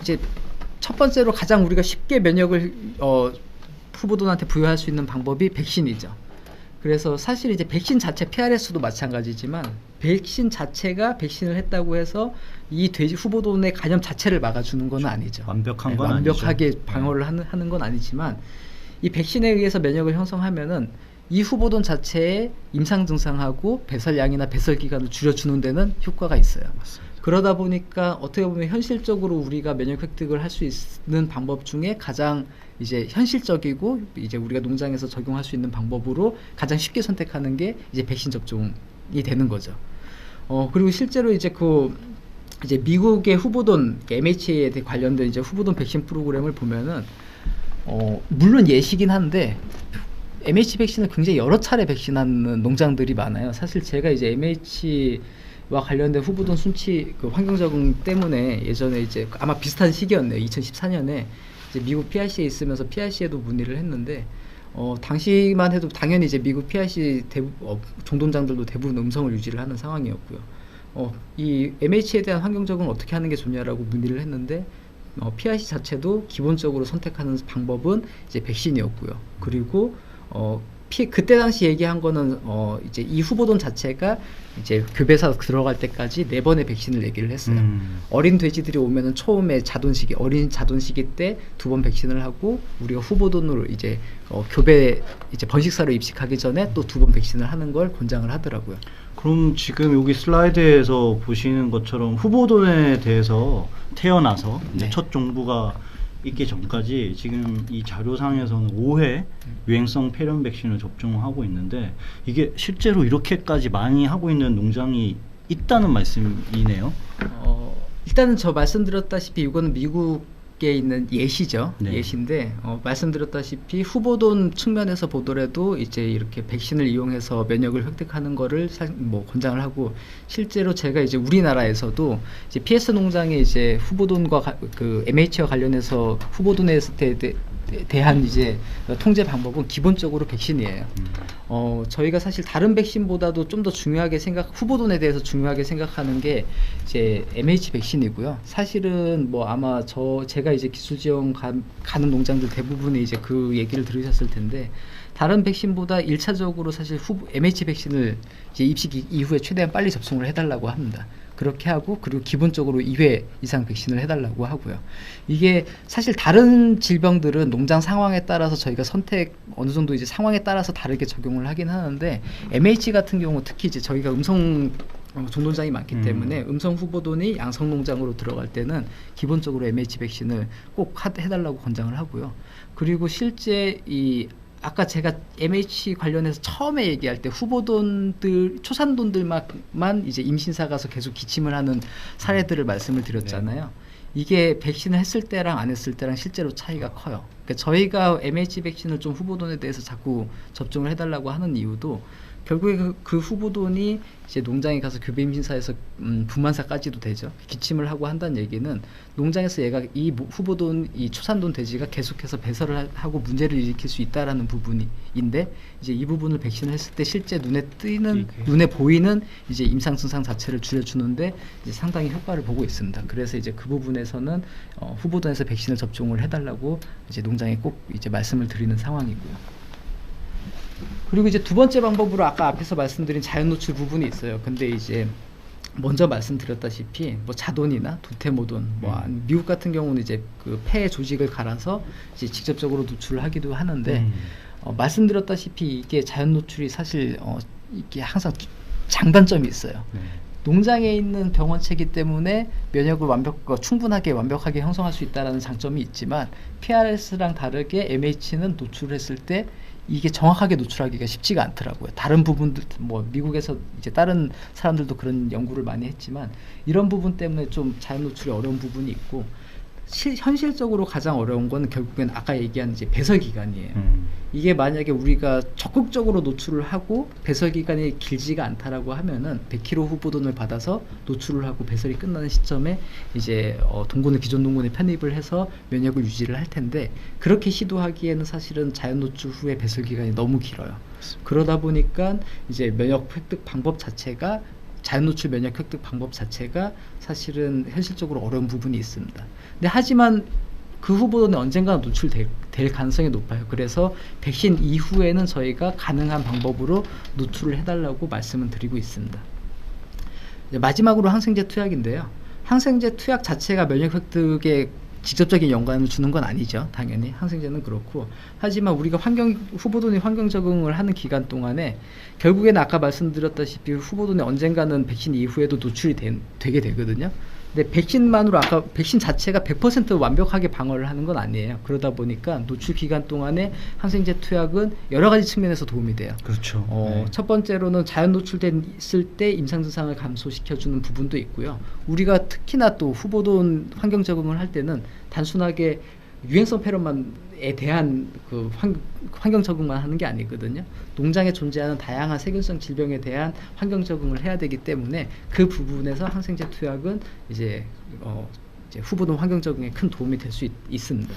이제 첫 번째로 가장 우리가 쉽게 면역을 후보들한테 부여할 수 있는 방법이 백신이죠. 그래서 사실 이제 백신 자체 PRS도 마찬가지지만 백신 자체가 백신을 했다고 해서 이 돼지 후보돈의 감염 자체를 막아주는 건 아니죠. 완벽한 건 완벽하게 아니죠. 방어를 하는 건 아니지만 이 백신에 의해서 면역을 형성하면은 이 후보돈 자체의 임상 증상하고 배설량이나 배설 기간을 줄여주는 데는 효과가 있어요. 맞습니다. 그러다 보니까 어떻게 보면 현실적으로 우리가 면역 획득을 할 수 있는 방법 중에 가장 이제 현실적이고 이제 우리가 농장에서 적용할 수 있는 방법으로 가장 쉽게 선택하는 게 이제 백신 접종이 되는 거죠. 그리고 실제로 이제 이제 미국의 후보돈 MHA에 관련된 이제 후보돈 백신 프로그램을 보면은 물론 예시긴 한데 MH 백신을 굉장히 여러 차례 백신하는 농장들이 많아요. 사실 제가 이제 MH와 관련된 후보돈 순치 환경 적응 때문에 예전에 이제 아마 비슷한 시기였네요. 2014년에 이제 미국 PRC에 있으면서 PRC에도 문의를 했는데 당시만 해도 당연히 이제 미국 PRC 종동장들도 대부분 음성을 유지를 하는 상황이었고요. 이 MH에 대한 환경 적응을 어떻게 하는 게 좋냐라고 문의를 했는데 PRC 자체도 기본적으로 선택하는 방법은 이제 백신이었고요. 그리고 그때 당시 얘기한 거는 이제 이 후보돈 자체가 이제 교배사 들어갈 때까지 4번의 백신을 얘기를 했어요. 어린 돼지들이 오면은 처음에 어린 자돈시기 때 2번 백신을 하고 우리가 후보돈으로 이제 교배 이제 번식사로 입식하기 전에 또 2번 백신을 하는 걸 권장을 하더라고요. 그럼 지금 여기 슬라이드에서 보시는 것처럼 후보돈에 대해서 태어나서 네. 첫 종부가 있기 전까지 지금 이 자료상에서는 5회 유행성 폐렴 백신을 접종하고 있는데 이게 실제로 이렇게까지 많이 하고 있는 농장이 있다는 말씀이네요. 일단은 저 말씀드렸다시피 이거는 미국에 있는 예시죠. 네. 예시인데 말씀드렸다시피 후보돈 측면에서 보더라도 이제 이렇게 백신을 이용해서 면역을 획득하는 거를 권장을 하고 실제로 제가 이제 우리나라에서도 이제 PS 농장에 이제 후보돈과 MH와 관련해서 후보돈에 대한 이제 통제 방법은 기본적으로 백신이에요. 저희가 사실 다른 백신보다도 좀 더 중요하게 후보돈에 대해서 중요하게 생각하는 게 이제 MH 백신이고요. 사실은 아마 제가 이제 기술 지원 가는 농장들 대부분이 이제 그 얘기를 들으셨을 텐데 다른 백신보다 1차적으로 사실 MH 백신을 이제 입식 이후에 최대한 빨리 접종을 해달라고 합니다. 그렇게 하고 그리고 기본적으로 2회 이상 백신을 해달라고 하고요. 이게 사실 다른 질병들은 농장 상황에 따라서 저희가 어느 정도 이제 상황에 따라서 다르게 적용을 하긴 하는데 MH 같은 경우 특히 이제 저희가 음성 종농장이 많기 때문에 음성 후보돈이 양성 농장으로 들어갈 때는 기본적으로 MH 백신을 꼭 해달라고 권장을 하고요. 그리고 실제 아까 제가 MH 관련해서 처음에 얘기할 때 초산돈들만 이제 임신사 가서 계속 기침을 하는 사례들을 말씀을 드렸잖아요. 네. 이게 백신을 했을 때랑 안 했을 때랑 실제로 차이가 커요. 그러니까 저희가 MH 백신을 좀 후보돈에 대해서 자꾸 접종을 해달라고 하는 이유도 결국에 그 후보돈이 이제 농장에 가서 교배 임신사에서 분만사까지도 되죠. 기침을 하고 한다는 얘기는 농장에서 얘가 이 후보돈, 이 초산돈 돼지가 계속해서 배설을 하고 문제를 일으킬 수 있다라는 부분인데 이제 이 부분을 백신을 했을 때 실제 눈에 보이는 이제 임상 증상 자체를 줄여주는데 이제 상당히 효과를 보고 있습니다. 그래서 이제 그 부분에서는 후보돈에서 백신을 접종을 해달라고 이제 농장에 꼭 이제 말씀을 드리는 상황이고요. 그리고 이제 두 번째 방법으로 아까 앞에서 말씀드린 자연 노출 부분이 있어요. 근데 이제 먼저 말씀드렸다시피 자돈이나 도테모돈, 미국 같은 경우는 이제 그 폐 조직을 갈아서 이제 직접적으로 노출을 하기도 하는데 말씀드렸다시피 이게 자연 노출이 사실 이게 항상 장단점이 있어요. 농장에 있는 병원체이기 때문에 면역을 충분하게 완벽하게 형성할 수 있다는 장점이 있지만 PRS랑 다르게 MH는 노출했을 때 이게 정확하게 노출하기가 쉽지가 않더라고요. 다른 부분들 미국에서 이제 다른 사람들도 그런 연구를 많이 했지만 이런 부분 때문에 좀 자연 노출이 어려운 부분이 있고 현실적으로 가장 어려운 건 결국엔 아까 얘기한 이제 배설 기간이에요. 이게 만약에 우리가 적극적으로 노출을 하고 배설 기간이 길지가 않다라고 하면은 100kg 후보돈을 받아서 노출을 하고 배설이 끝나는 시점에 이제 기존 동군에 편입을 해서 면역을 유지를 할 텐데 그렇게 시도하기에는 사실은 자연 노출 후에 배설 기간이 너무 길어요. 그러다 보니까 이제 면역 획득 방법 자체가 자연 노출 면역 획득 방법 자체가 사실은 현실적으로 어려운 부분이 있습니다. 근데 하지만 그 후보는 언젠가 노출될 가능성이 높아요. 그래서 백신 이후에는 저희가 가능한 방법으로 노출을 해달라고 말씀을 드리고 있습니다. 이제 마지막으로 항생제 투약인데요. 항생제 투약 자체가 면역 획득에 직접적인 연관을 주는 건 아니죠. 당연히 항생제는 그렇고, 하지만 우리가 후보돈이 환경 적응을 하는 기간 동안에 결국에는 아까 말씀드렸다시피 후보돈이 언젠가는 백신 이후에도 노출이 되게 되거든요. 근데 백신만으로 아까 백신 자체가 100% 완벽하게 방어를 하는 건 아니에요. 그러다 보니까 노출 기간 동안에 항생제 투약은 여러 가지 측면에서 도움이 돼요. 그렇죠. 첫 번째로는 자연 노출됐을 때 임상 증상을 감소시켜주는 부분도 있고요. 우리가 특히나 또 후보돈 환경 적응을 할 때는 단순하게 유행성 폐렴만에 대한 그 환경 적응만 하는 게 아니거든요. 농장에 존재하는 다양한 세균성 질병에 대한 환경 적응을 해야 되기 때문에 그 부분에서 항생제 투약은 이제 후보돈 환경 적응에 큰 도움이 될 수 있습니다.